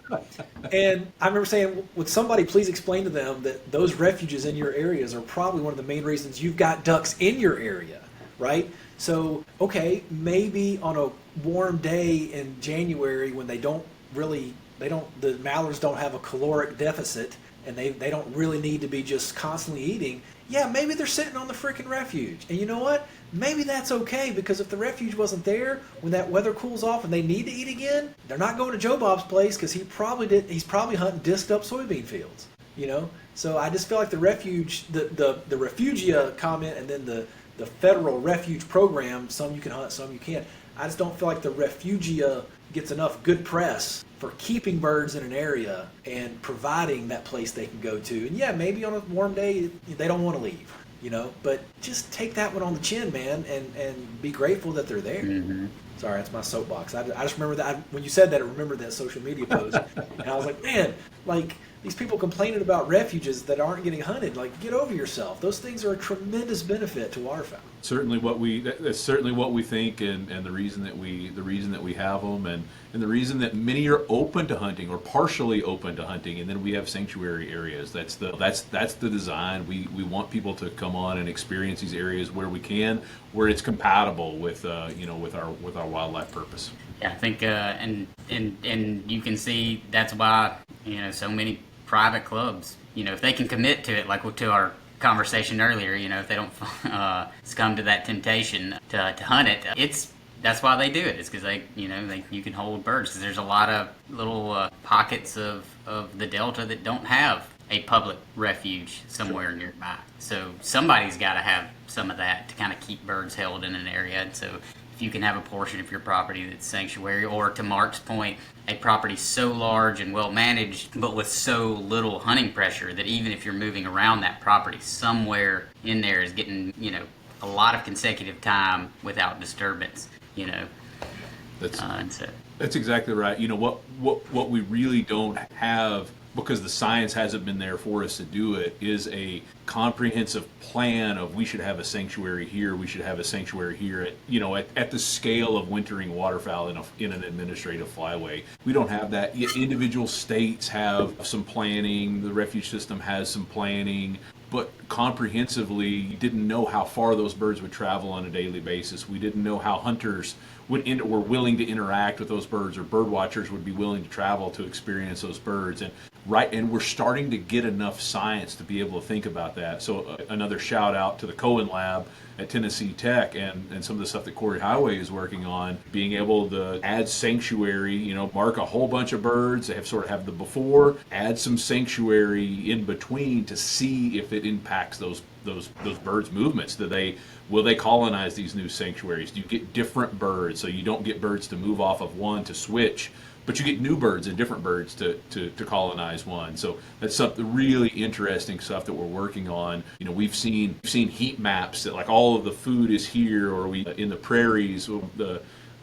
And I remember saying, would somebody please explain to them that those refuges in your areas are probably one of the main reasons you've got ducks in your area, right? So, okay, maybe on a warm day in January when the mallards don't have a caloric deficit, and they don't really need to be just constantly eating, yeah, maybe they're sitting on the freaking refuge. And you know what? Maybe that's okay, because if the refuge wasn't there when that weather cools off and they need to eat again, they're not going to Joe Bob's place, because he's probably hunting disked up soybean fields, So I just feel like the refuge, the refugia comment, and then the federal refuge program, some you can hunt, some you can't. I just don't feel like the refugia gets enough good press for keeping birds in an area and providing that place they can go to. And yeah, maybe on a warm day they don't want to leave, but just take that one on the chin, man, and be grateful that they're there. Mm-hmm. Sorry, that's my soapbox. I just remember that when you said that, I remembered that social media post, and I was like, man, like these people complaining about refuges that aren't getting hunted, like, get over yourself. Those things are a tremendous benefit to waterfowl. That's certainly what we think, and the reason that we have them, and the reason that many are open to hunting or partially open to hunting, and then we have sanctuary areas. That's the design. We want people to come on and experience these areas where we can, where it's compatible with with our wildlife purpose. Yeah, I think and you can see that's why so many private clubs, if they can commit to it, like to our conversation earlier, if they don't succumb to that temptation to hunt it, that's why they do it. It's because you can hold birds, because there's a lot of little pockets of the Delta that don't have a public refuge somewhere nearby. So somebody's got to have some of that to kind of keep birds held in an area. And so if you can have a portion of your property that's sanctuary, or to Mark's point, a property so large and well managed, but with so little hunting pressure that even if you're moving around that property, somewhere in there is getting, a lot of consecutive time without disturbance, That's exactly right. What we really don't have, because the science hasn't been there for us to do it, is a comprehensive plan of we should have a sanctuary here, we should have a sanctuary here at the scale of wintering waterfowl in an administrative flyway. We don't have that. Individual states have some planning, the refuge system has some planning, but comprehensively, you didn't know how far those birds would travel on a daily basis. We didn't know how hunters were willing to interact with those birds, or bird watchers would be willing to travel to experience those birds. And we're starting to get enough science to be able to think about that. So another shout out to the Cohen Lab at Tennessee Tech and some of the stuff that Corey Highway is working on, being able to add sanctuary, mark a whole bunch of birds, have the before, add some sanctuary in between to see if it impacts those birds' movements. Will they colonize these new sanctuaries? Do you get different birds, so you don't get birds to move off of one to switch, but you get new birds and different birds to colonize one? So that's something really interesting stuff that we're working on. We've seen heat maps that, like, all of the food is here, or we in the prairies.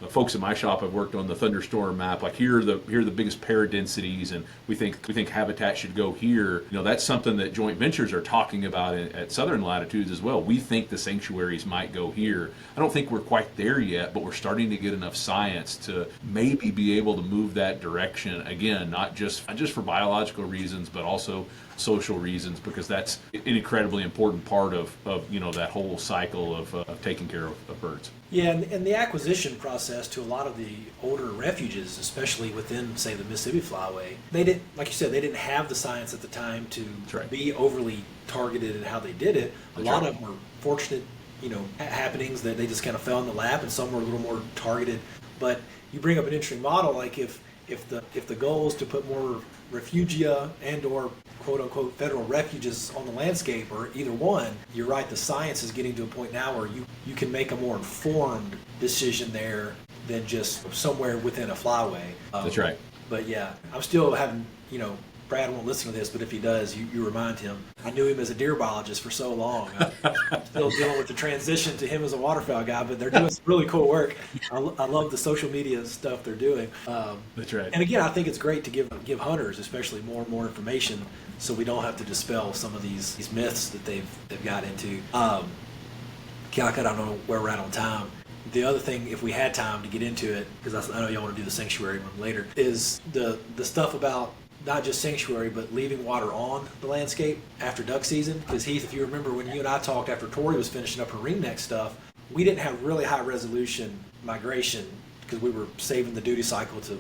The folks in my shop have worked on the thunderstorm map. Like, here are the biggest pair densities, and we think habitat should go here. That's something that joint ventures are talking about at southern latitudes as well. We think the sanctuaries might go here. I don't think we're quite there yet, but we're starting to get enough science to maybe be able to move that direction again, not just for biological reasons, but also social reasons, because that's an incredibly important part of that whole cycle of taking care of birds. Yeah, and the acquisition process to a lot of the older refuges, especially within, say, the Mississippi Flyway, they didn't, like you said, they didn't have the science at the time to be overly targeted in how they did it. A lot of them were fortunate, happenings that they just kind of fell in the lap, and some were a little more targeted. But you bring up an interesting model, like if the goal is to put more refugia and or quote-unquote federal refuges on the landscape, or either one, you're right, the science is getting to a point now where you can make a more informed decision there than just somewhere within a flyway. That's right. But yeah, I'm still having, Brad won't listen to this, but if he does, you remind him. I knew him as a deer biologist for so long. I'm still dealing with the transition to him as a waterfowl guy, but they're doing some really cool work. I love the social media stuff they're doing. That's right. And again, I think it's great to give hunters, especially, more and more information, so we don't have to dispel some of these myths that they've got into. Calicut, I don't know where we're at on time. The other thing, if we had time to get into it, because I know y'all want to do the sanctuary one later, is the stuff about not just sanctuary, but leaving water on the landscape after duck season. Because Heath, if you remember when you and I talked after Tori was finishing up her ringneck stuff, we didn't have really high resolution migration because we were saving the duty cycle to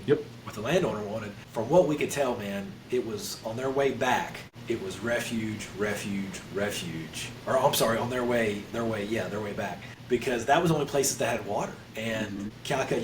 what the landowner wanted. From what we could tell, man, it was on their way back. It was refuge, refuge, refuge. Or I'm sorry, on their way back. Because that was the only places that had water. And Calicut,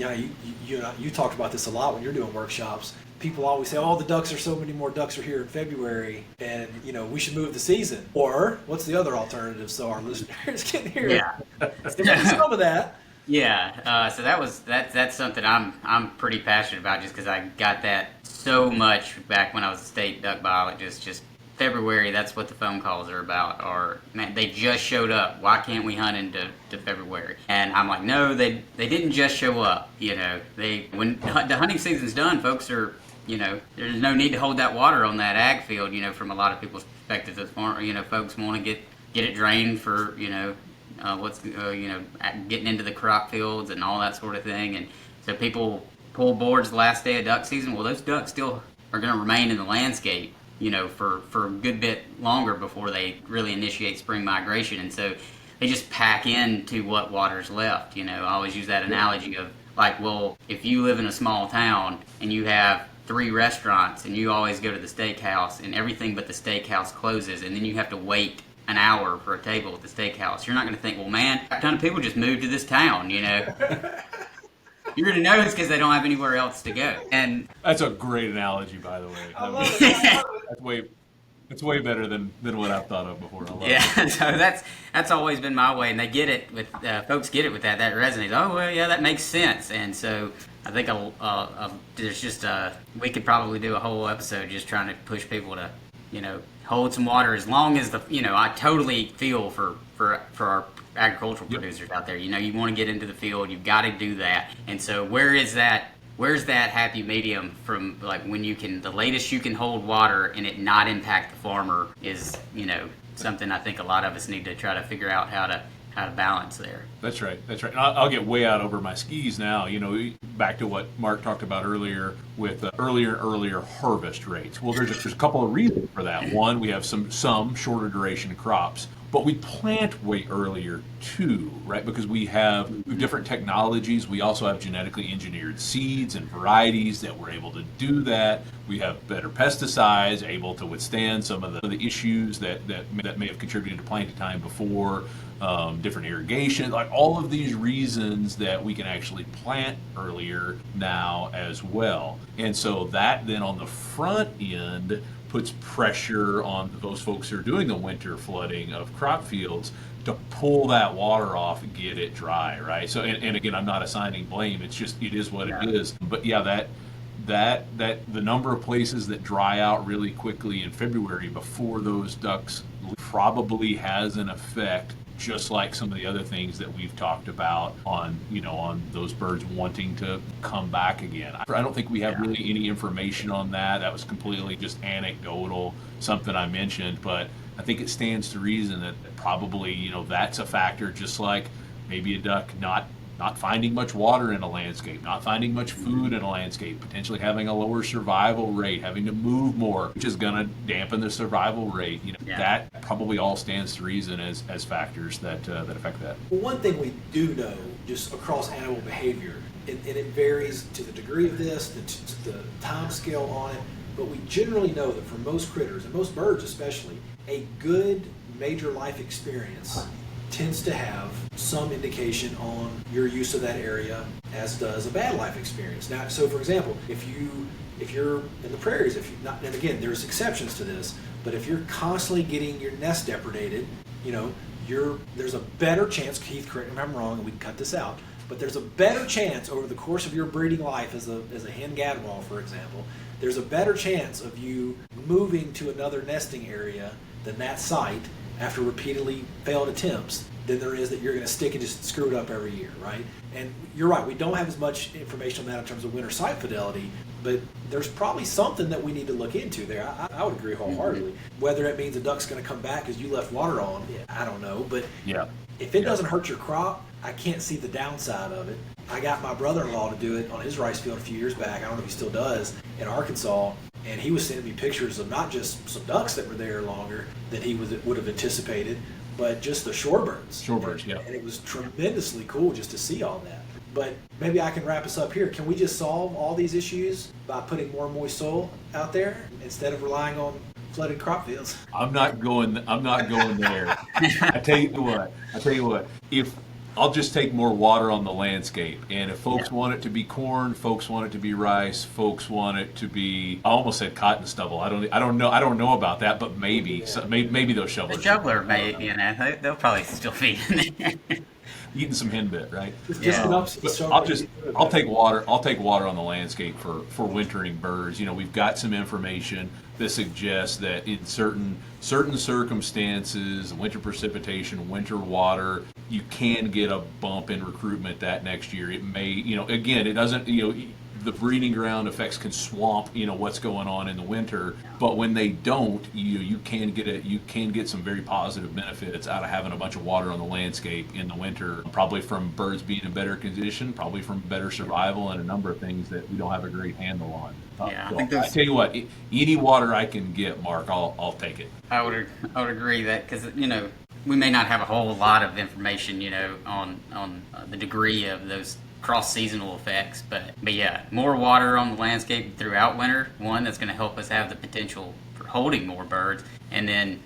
you talked about this a lot when you're doing workshops. People always say, "Oh, the ducks are so many more ducks are here in February, and we should move the season." Or what's the other alternative? So our listeners can hear. Yeah, some of that. Yeah, so that's something I'm pretty passionate about, just because I got that so much back when I was a state duck biologist. Just February, that's what the phone calls are about. Or, man, they just showed up. Why can't we hunt into February? And I'm like, no, they didn't just show up. When the hunting season's done, folks are there's no need to hold that water on that ag field, from a lot of people's perspective. The farm, folks want to get it drained for, getting into the crop fields and all that sort of thing. And so people pull boards the last day of duck season. Well, those ducks still are going to remain in the landscape, for a good bit longer before they really initiate spring migration. And so they just pack into what water's left. I always use that analogy of like, well, if you live in a small town and you have 3 restaurants and you always go to the steakhouse and everything but the steakhouse closes, and then you have to wait an hour for a table at the steakhouse, you're not going to think, well, man, a ton of people just moved to this town, You're going to know it's because they don't have anywhere else to go. And That's a great analogy, by the way. I love it. It's way better than what I've thought of before. I love it. so that's always been my way, and they get it with folks get it with that resonates. Oh well, yeah, that makes sense. And so I think there's just we could probably do a whole episode just trying to push people to hold some water as long as I totally feel for our agricultural producers out there. You want to get into the field, you've got to do that. And so where's that happy medium from, like, when the latest you can hold water and it not impact the farmer is something I think a lot of us need to try to figure out how to balance there. That's right. And I'll get way out over my skis now. Back to what Mark talked about earlier with earlier and earlier harvest rates. Well, there's a couple of reasons for that. One, we have some shorter duration crops, but we plant way earlier too, right? Because we have different technologies. We also have genetically engineered seeds and varieties that we're able to do that. We have better pesticides, able to withstand some of the issues that may have contributed to planting time before. Different irrigation, like all of these reasons that we can actually plant earlier now as well. And so that then on the front end puts pressure on those folks who are doing the winter flooding of crop fields to pull that water off and get it dry, right? So, and again, I'm not assigning blame. It is what it is. But yeah, that the number of places that dry out really quickly in February before those ducks probably has an effect, just like some of the other things that we've talked about on those birds wanting to come back again. I don't think we have really any information on that. That was completely just anecdotal, something I mentioned, but I think it stands to reason that probably, that's a factor, just like maybe a duck not finding much water in a landscape, not finding much food in a landscape, potentially having a lower survival rate, having to move more, which is going to dampen the survival rate. That probably all stands to reason as factors that affect that. Well, one thing we do know just across animal behavior, and it varies to the degree of this, the time scale on it, but we generally know that for most critters, and most birds especially, a good major life experience tends to have some indication on your use of that area, as does a bad life experience. Now, so for example, if you're in the prairies, and again, there's exceptions to this, but if you're constantly getting your nest depredated, there's a better chance, Keith, correct me if I'm wrong, and we can cut this out, but there's a better chance over the course of your breeding life as a hen gadwall, for example, there's a better chance of you moving to another nesting area than that site after repeatedly failed attempts than there is that you're going to stick and just screw it up every year, right? And you're right, we don't have as much information on that in terms of winter site fidelity, but there's probably something that we need to look into there. I would agree wholeheartedly. Whether it means a duck's going to come back because you left water on, I don't know, but if it doesn't hurt your crop, I can't see the downside of it. I got my brother-in-law to do it on his rice field a few years back, I don't know if he still does, in Arkansas, and he was sending me pictures of not just some ducks that were there longer than he would have anticipated, but just the shorebirds. And it was tremendously cool just to see all that. But maybe I can wrap us up here. Can we just solve all these issues by putting more moist soil out there instead of relying on flooded crop fields? I'm not going there. I tell you what. If I'll just take more water on the landscape, and if folks want it to be corn, folks want it to be rice, folks want it to be, I almost said cotton stubble. I don't know about that, but maybe those shovelers. The shoveler they'll probably still be in there. Eating some henbit, right? I'll take water on the landscape for wintering birds. We've got some information that suggests that in certain circumstances, winter precipitation, winter water, you can get a bump in recruitment that next year. It may, again, it doesn't, the breeding ground effects can swamp, what's going on in the winter. But when they don't, you can get some very positive benefits out of having a bunch of water on the landscape in the winter. Probably from birds being in better condition, probably from better survival, and a number of things that we don't have a great handle on. Yeah, So I tell you what, any water I can get, Mark, I'll take it. I would agree that because we may not have a whole lot of information on the degree of those cross seasonal effects, but yeah, more water on the landscape throughout winter. One, that's going to help us have the potential for holding more birds, and then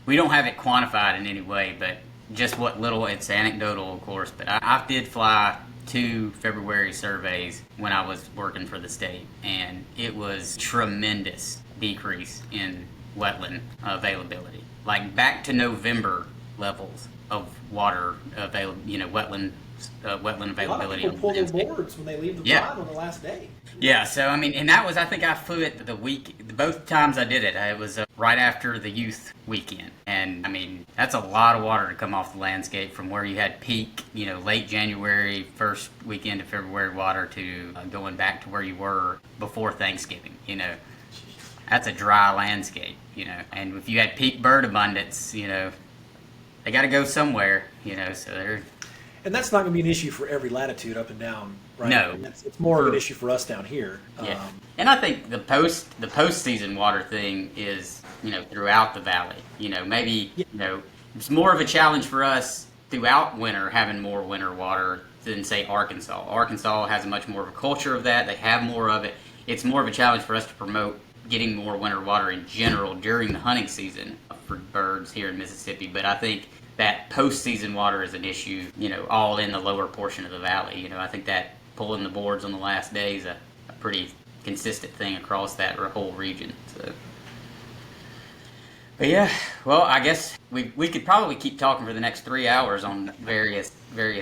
we don't have it quantified in any way, but just what little, it's anecdotal, of course. But I did fly 2 February surveys when I was working for the state, and it was tremendous decrease in wetland availability, like back to November levels of water wetland availability. A lot of people pull their boards when they leave the blind on the last day. Yeah, so and that was, I think I flew it both times I did it. It was right after the youth weekend, and that's a lot of water to come off the landscape from where you had peak, late January, first weekend of February water to going back to where you were before Thanksgiving. That's a dry landscape, and if you had peak bird abundance, they got to go somewhere, so they're. And that's not going to be an issue for every latitude up and down, right? No. It's more of an issue for us down here. Yeah. And I think the post-season water thing is, throughout the valley. Maybe, it's more of a challenge for us throughout winter, having more winter water than, say, Arkansas. Arkansas has much more of a culture of that. They have more of it. It's more of a challenge for us to promote getting more winter water in general during the hunting season for birds here in Mississippi. But I think that postseason water is an issue, all in the lower portion of the valley. I think that pulling the boards on the last day is a pretty consistent thing across that whole region. So, but yeah, well, I guess we could probably keep talking for the next 3 hours on various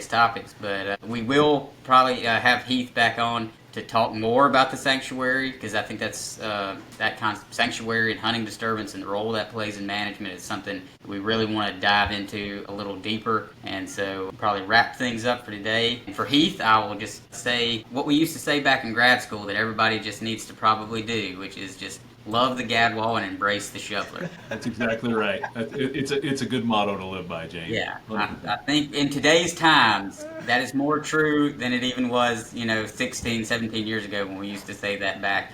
topics, but we will probably have Heath back on to talk more about the sanctuary, because I think that's that kind of sanctuary and hunting disturbance and the role that plays in management is something we really want to dive into a little deeper. And so we'll probably wrap things up for today. And for Heath, I will just say what we used to say back in grad school that everybody just needs to probably do, which is just love the gadwall and embrace the shoveler. That's exactly right. It's a good motto to live by, James. Yeah, I think in today's times, that is more true than it even was, 16, 17 years ago when we used to say that back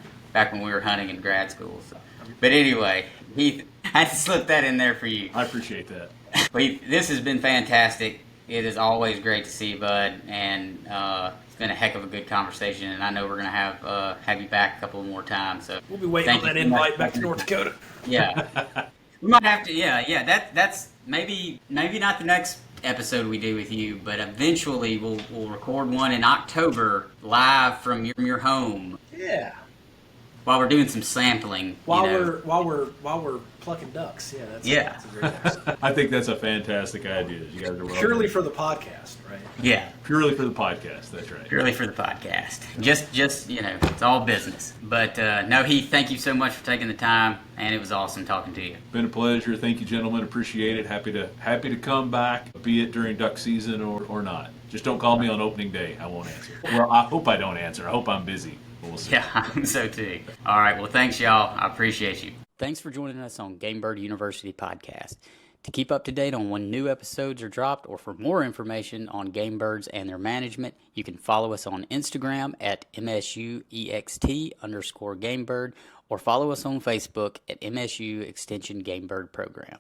when we were hunting in grad school. So. But anyway, Heath, I had to slip that in there for you. I appreciate that. But Heath, this has been fantastic. It is always great to see you, bud, and it's been a heck of a good conversation, and I know we're going to have you back a couple more times. So we'll be waiting on that invite back to North Dakota. Yeah. We might have to, yeah. That's maybe not the next episode we do with you, but eventually we'll record one in October live from your home. Yeah. While we're doing some sampling. While we're plucking ducks. Yeah. That's a great episode. I think that's a fantastic idea. You guys are purely for the podcast, right? Yeah. Purely for the podcast. That's right. Purely for the podcast. Just it's all business. But no, Heath, thank you so much for taking the time, and it was awesome talking to you. Been a pleasure. Thank you, gentlemen. Appreciate it. Happy to come back, be it during duck season or not. Just don't call me on opening day. I won't answer. Well, I hope I don't answer. I hope I'm busy. We'll see. Yeah, I'm so too. All right. Well, thanks, y'all. I appreciate you. Thanks for joining us on Game Bird University Podcast. To keep up to date on when new episodes are dropped, or for more information on game birds and their management, you can follow us on Instagram at MSUEXT_GameBird, or follow us on Facebook at MSU Extension Game Bird Program.